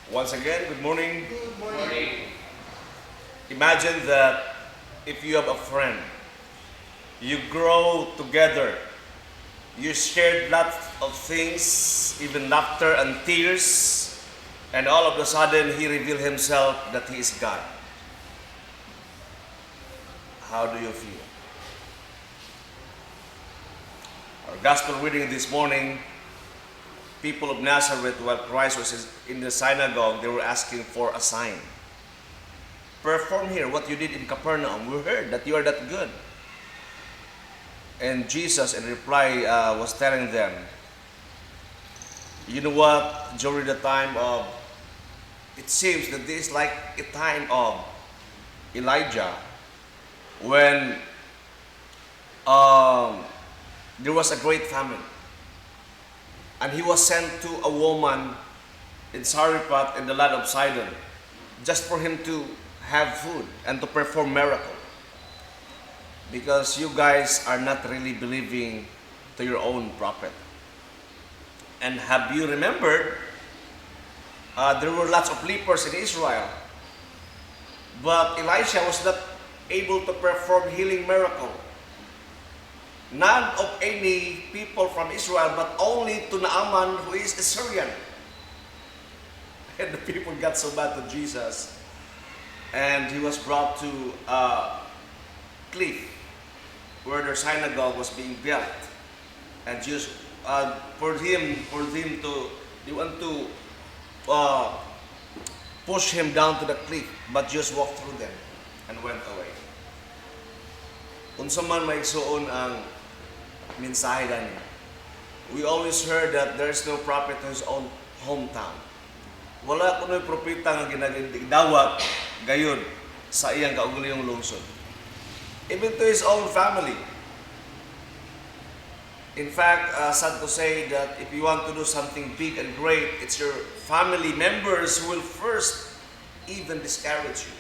Once again, good morning. Good morning. Imagine that if you have a friend, you grow together, you shared lots of things, even laughter and tears, and all of a sudden he revealed himself that he is God. How do you feel? Our gospel reading this morning, people of Nazareth, while Christ was in the synagogue, they were asking for a sign. Perform here what you did in Capernaum. We heard that you are that good. And Jesus, in reply, was telling them, you know what, during the time of, it seems that this is like a time of Elijah, when there was a great famine. And he was sent to a woman in Zarephath in the land of Sidon, just for him to have food and to perform miracle. Because you guys are not really believing to your own prophet. And have you remembered, there were lots of lepers in Israel. But Elisha was not able to perform healing miracle. None of any people from Israel, but only to Naaman, who is a Syrian. And the people got so mad to Jesus. And he was brought to a cliff where their synagogue was being built. And just for them to, they want to push him down to the cliff, but just walked through them and went away. Unsa man maigsuon ang mensahe dani. We always heard that there's no prophet in his own hometown. Wala kuno'y propeta nga ginagdawat gayon sa iyang kaugalingong lungsod. Even to his own family. In fact, sad to say that if you want to do something big and great, it's your family members who will first even discourage you,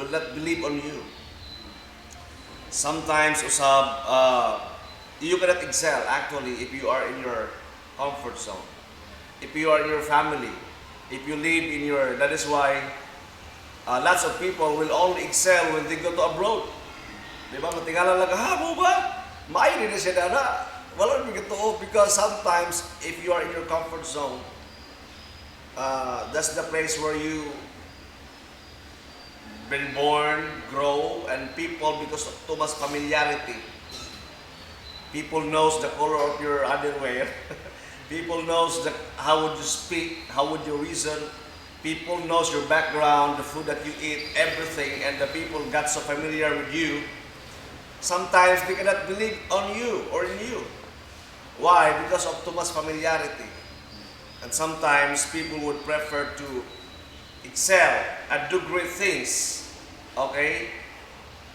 will not believe on you. Sometimes, you cannot excel actually if you are in your comfort zone. If you are in your family, if you live in your, that is why lots of people will only excel when they go to abroad. Di ba? Matingala lang, mo ba? Maayos na siya na. Wala rin ito because sometimes if you are in your comfort zone, that's the place where you been born, grow, and people, because of too much familiarity, people knows the color of your underwear. People knows how would you speak, how would you reason. People knows your background, the food that you eat, everything, and the people got so familiar with you. Sometimes they cannot believe on you or in you. Why? Because of too much familiarity. And sometimes people would prefer to excel and do great things. Okay?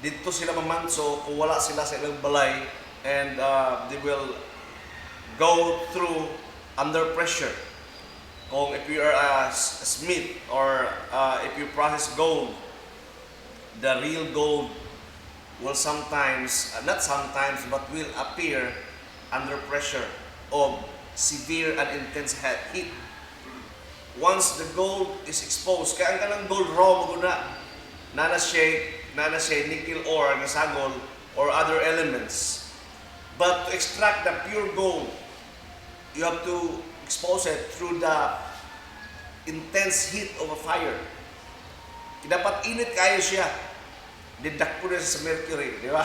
Dito sila mamanso kung wala sila sa ilang balay, and they will go through under pressure. Kung if you are a smith or if you process gold, the real gold will sometimes, not sometimes, but will appear under pressure of severe and intense heat. Once the gold is exposed, kaya ang kanang gold raw maguna, nana siya nickel ore, nasagol, or other elements. But to extract the pure gold, you have to expose it through the intense heat of a fire. Dapat init kayo siya. Didak po na sa mercury, di ba?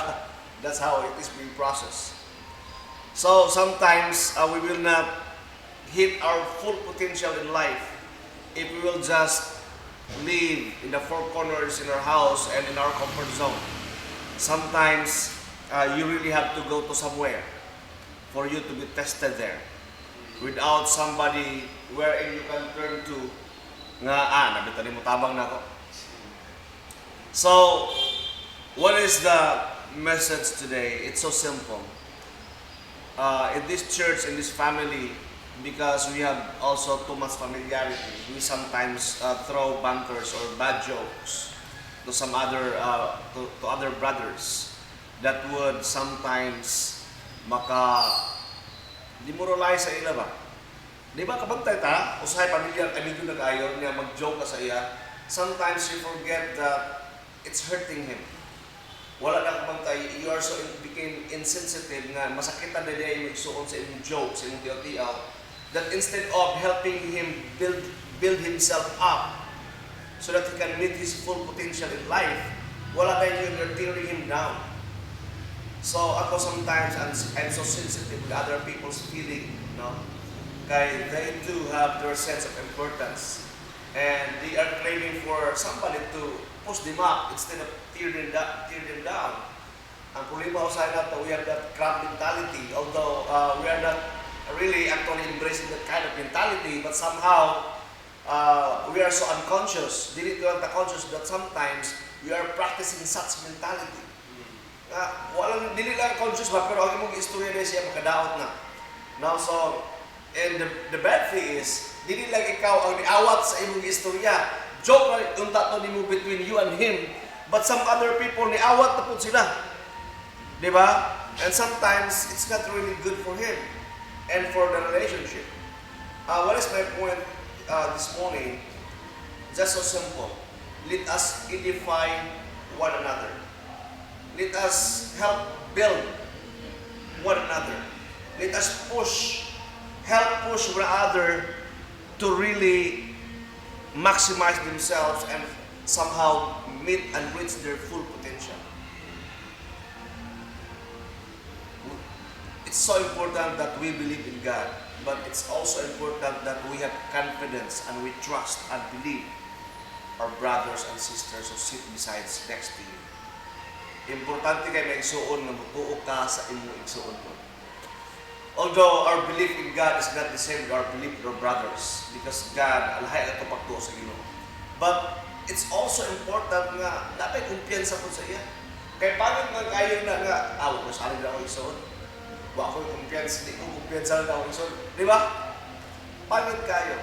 That's how it is being processed. So sometimes we will not hit our full potential in life if we will just live in the four corners in our house and in our comfort zone. Sometimes you really have to go to somewhere for you to be tested there, without somebody wherein you can turn to nga, nabita ni mo tabang na ako. So, what is the message today? It's so simple. In this church, in this family, because we have also too much familiarity, we sometimes throw banters or bad jokes to some other to other brothers that would sometimes demoralize sa ila ba. Di ba kabantay ta? Usahay pamilya, amigo na kayo, niya mag-joke ka sa iya. Sometimes you forget that it's hurting him. Wala na kabantay, you are so became insensitive nga masakitan na niya yung magsuon sa imong joke, sa imong tiyaw-tiyaw, that instead of helping him build himself up so that he can meet his full potential in life, wala na yun, you're tearing him down. So ako sometimes, I'm so sensitive with other people's feeling, no? Kaya they too have their sense of importance. And they are craving for somebody to push them up instead of tear them down. Ang problema ko sa natin, we have that crab mentality. Although we are not really actually embracing that kind of mentality, but somehow we are so unconscious. Dili ko lang conscious that sometimes we are practicing such mentality. Walang dili lang conscious ba, pero ang imong istorya na siya makadaot na. Now, so, and the bad thing is, dili lang ikaw ang niawat sa imong istorya. Joke lang yung tato nimo between you and him, but some other people niawat na po sila. Di ba? And sometimes, it's not really good for him and for the relationship. What is my point this morning? Just so simple. Let us edify one another. Let us help build one another. Let us help push one another to really maximize themselves and somehow meet and reach their full potential. It's so important that we believe in God, but it's also important that we have confidence and we trust and believe our brothers and sisters who sit beside next to you. Importante kay may igsuon nga mutuo ka sa imong igsuon mo. Although our belief in God is not the same with our belief in our brothers, because God, alahay ang kapagtuo sa Ginoo. But it's also important nga dapat kumpiyansa po sa iya. Kay pangit nga kayo na nga, ko sali na ako igsuon. Wa ko kumpiyansa, di ko kumpiyansa na ako igsuon. Di ba? Pangit kayo.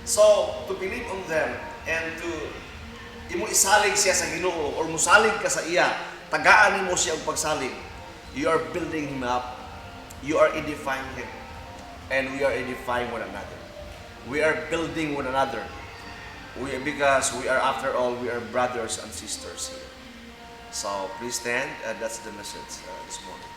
So, to believe on them and to imo isalig siya sa Ginoo or musalig ka sa iya, tagaan mo siya ang pagsalig. You are building him up. You are edifying him. And we are edifying one another. We are building one another. Because we are, after all, we are brothers and sisters here. So please stand. That's the message this morning.